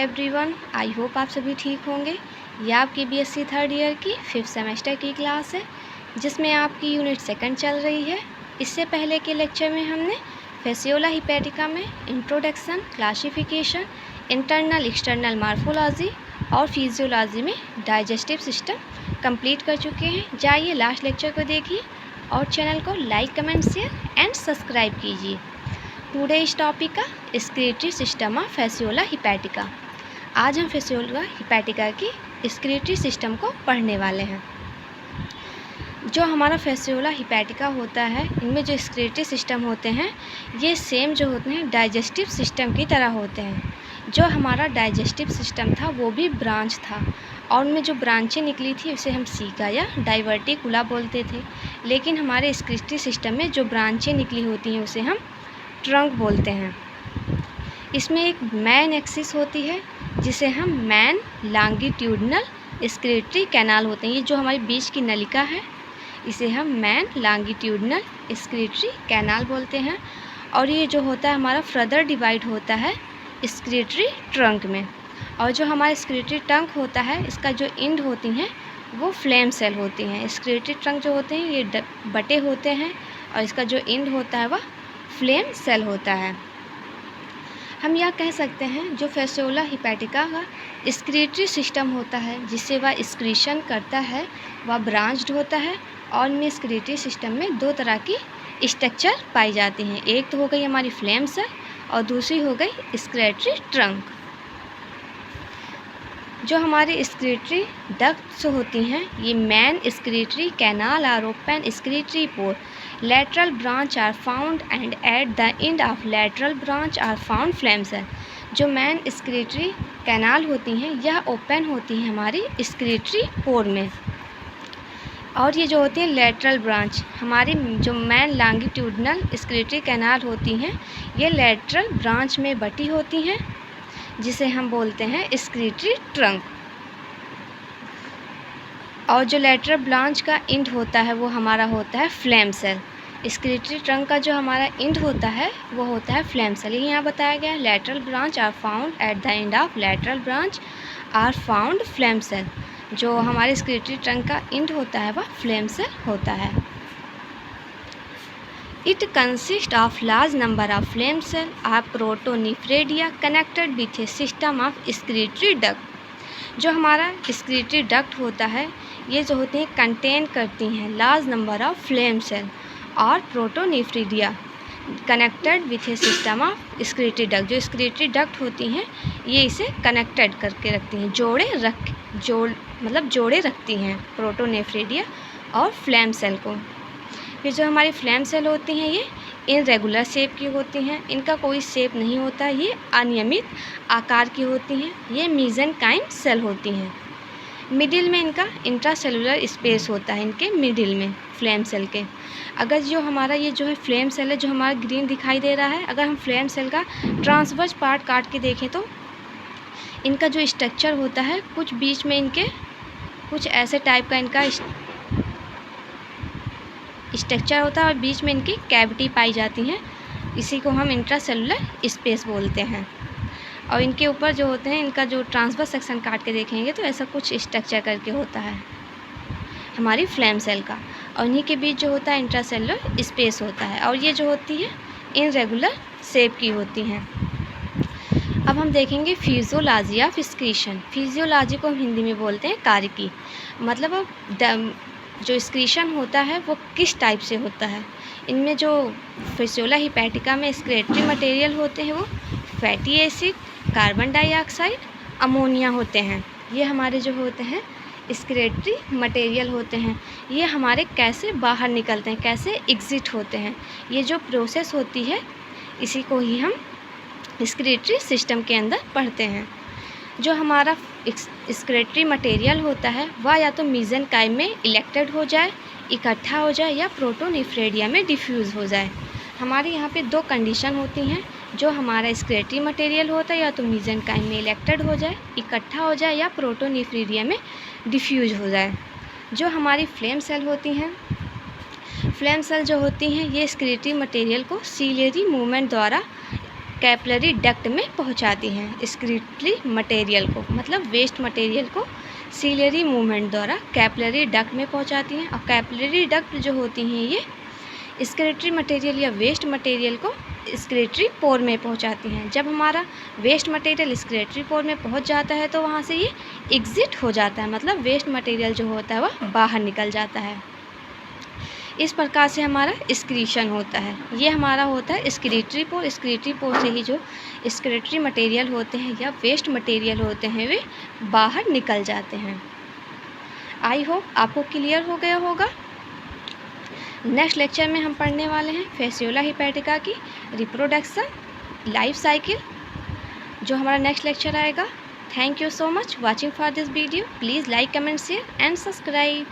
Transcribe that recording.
Everyone, I hope आप सभी ठीक होंगे। ये आपकी बीएससी थर्ड ईयर की 5th सेमेस्टर की क्लास है जिसमें आपकी यूनिट सेकंड चल रही है। इससे पहले के लेक्चर में हमने फेसियोला हिपैटिका में introduction, classification, internal external morphology और फिजियोलॉजी में डाइजेस्टिव सिस्टम कंप्लीट कर चुके हैं। जाइए लास्ट लेक्चर को देखिए और चैनल को like, comment, share and subscribe कीजिए। टुडे इस टॉपिक का excretory system of Fasciola hepatica. आज हम फेसियोला हिपैटिका की एक्सक्रीटरी सिस्टम को पढ़ने वाले हैं। जो हमारा फेसियोला हिपैटिका होता है, इनमें जो एक्सक्रीटरी सिस्टम होते हैं ये सेम जो होते हैं डाइजेस्टिव सिस्टम की तरह होते हैं। जो हमारा डाइजेस्टिव सिस्टम था वो भी ब्रांच था और उनमें जो ब्रांचें निकली थी उसे हम सीका या डाइवर्टिकुला बोलते थे। लेकिन हमारे एक्सक्रीटरी सिस्टम में जो ब्रांचें निकली होती हैं उसे हम ट्रंक बोलते हैं। इसमें एक मैन एक्सिस होती है जिसे हम मैन लॉन्गिट्यूडिनल एक्सक्रीटरी कैनाल होते हैं। ये जो हमारी बीच की नलिका है इसे हम मैन लॉन्गिट्यूडिनल एक्सक्रीटरी कैनाल बोलते हैं। और ये जो होता है हमारा फर्दर डिवाइड होता है एक्सक्रीटरी ट्रंक में। और जो हमारा एक्सक्रीटरी ट्रंक होता है इसका जो एंड होती हैं वो फ्लेम सेल होती हैं। एक्सक्रीटरी ट्रंक जो होते हैं ये बटे होते हैं और इसका जो एंड होता है वह फ्लेम सेल होता है। हम यह कह सकते हैं जो फेसियोला हिपैटिका का एक्सक्रीटरी सिस्टम होता है जिससे वह एक्सक्रीशन करता है वह ब्रांच्ड होता है। और इनमें एक्सक्रीटरी सिस्टम में दो तरह की स्ट्रक्चर पाई जाती हैं। एक तो हो गई हमारी फ्लेम सेल और दूसरी हो गई एक्सक्रीटरी ट्रंक। जो हमारे एक्सक्रीटरी डक्ट्स होती हैं ये मैन एक्सक्रीटरी कैनाल और open excretory pour. Lateral branch are found and at the end of lateral branch are found flame cell। जो मैन एक्सक्रीटरी कैनाल होती हैं यह ओपन होती हैं हमारी एक्सक्रीटरी पोर में। और ये जो होती है लेटरल ब्रांच हमारी जो मैन लॉन्गिट्यूडिनल एक्सक्रीटरी कैनाल होती हैं ये लेटरल ब्रांच में बटी होती हैं जिसे हम बोलते हैं एक्सक्रीटरी ट्रंक। और जो लेटरल ब्रांच का एंड होता है वो हमारा होता है फ्लेम सेल। एक्सक्रीटरी ट्रंक का जो हमारा एंड होता है वो होता है फ्लेम सेल। ये यहाँ बताया गया है lateral branch are found at the end of lateral branch are found flame cell. जो हमारे एक्सक्रीटरी ट्रंक का एंड होता है वह फ्लेम सेल होता है। It consist of large number of flame cell or protonephridia connected with a system of excretory duct. जो हमारा एक्सक्रीटरी डक्ट होता है ये जो होती हैं कंटेन करती हैं large number of flame cell और protonephridia connected with a system of excretory duct. जो एक्सक्रीटरी डक्ट होती हैं ये इसे कनेक्टेड करके रखती हैं, जोड़े रखती हैं प्रोटोनिफ्रेडिया और फ्लेम सेल को। फिर जो हमारी फ्लेम सेल होती हैं ये इनरेगुलर शेप की होती हैं, इनका कोई शेप नहीं होता, ये अनियमित आकार की होती हैं। ये मीजेनकाइम सेल होती हैं। मिडिल में इनका इंट्रासेलुलर स्पेस होता है इनके मिडिल में फ्लेम सेल के। अगर जो हमारा ये जो है फ्लेम सेल है जो हमारा ग्रीन दिखाई दे रहा है, अगर हम फ्लेम सेल का ट्रांसवर्स पार्ट काट के देखें तो इनका जो स्ट्रक्चर होता है कुछ बीच में इनके कुछ ऐसे टाइप का इनका स्ट्रक्चर होता है और बीच में इनकी कैविटी पाई जाती हैं। इसी को हम इंट्रासेलुलर स्पेस बोलते हैं। और इनके ऊपर जो होते हैं इनका जो ट्रांसवर्स सेक्शन काट के देखेंगे तो ऐसा कुछ स्ट्रक्चर करके होता है हमारी फ्लेम सेल का। और इन्हीं के बीच जो होता है इंट्रासेलुलर स्पेस होता है और ये जो होती है इनरेगुलर शेप की होती हैं। अब हम देखेंगे फिजियोलॉजी ऑफ एक्सक्रीशन। फिजियोलॉजी को हम हिंदी में बोलते हैं कार्यकी। मतलब अब जो एक्सक्रीशन होता है वो किस टाइप से होता है। इनमें जो फेसियोला हिपैटिका में एक्सक्रीटरी मटेरियल होते हैं वो fatty acid, carbon dioxide, ammonia होते हैं। ये हमारे जो होते हैं एक्सक्रीटरी मटेरियल होते हैं। ये हमारे कैसे बाहर निकलते हैं, कैसे एग्जिट होते हैं, ये जो प्रोसेस होती है इसी को ही हम एक्सक्रीटरी सिस्टम के अंदर पढ़ते हैं। जो हमारा एक्सक्रीटरी मटेरियल होता है वह या तो मीजेनकाइम में इलेक्टेड हो जाए, इकट्ठा हो जाए या प्रोटोनिफ्रेडिया में डिफ्यूज़ हो जाए। हमारे यहाँ पे दो कंडीशन होती हैं। जो हमारा एक्सक्रीटरी मटेरियल होता है या तो मीजेनकाइम में इलेक्टेड हो जाए, इकट्ठा हो जाए या प्रोटोनिफ्रेडिया में डिफ्यूज हो जाए। जो हमारी फ्लेम सेल होती हैं, फ्लेम सेल जो होती हैं ये एक्सक्रीटरी मटेरियल को सीलियरी मूवमेंट द्वारा कैपिलरी डक्ट में पहुंचाती हैं एक्सक्रीटरी मटेरियल को, मतलब वेस्ट मटेरियल को सीलियरी मूवमेंट द्वारा कैपिलरी डक्ट में पहुंचाती हैं। और कैपिलरी डक्ट जो होती हैं ये एक्सक्रीटरी मटेरियल या वेस्ट मटेरियल को एक्सक्रीटरी पोर में पहुंचाती हैं। जब हमारा वेस्ट मटेरियल एक्सक्रीटरी पोर में पहुंच जाता है तो वहाँ से ये एग्जिट हो जाता है, मतलब वेस्ट मटेरियल जो होता है वह बाहर निकल जाता है। इस प्रकार से हमारा एक्सक्रीशन होता है। ये हमारा होता है एक्सक्रीटरी पोर। एक्सक्रीटरी पोर से ही जो एक्सक्रीटरी मटेरियल होते हैं या वेस्ट मटेरियल होते हैं वे बाहर निकल जाते हैं। आई होप आपको क्लियर हो गया होगा। नेक्स्ट लेक्चर में हम पढ़ने वाले हैं फेसियोला हिपैटिका की रिप्रोडक्शन लाइफ साइकिल, जो हमारा नेक्स्ट लेक्चर आएगा। Thank you so much watching for this video. Please like, comment, share and subscribe.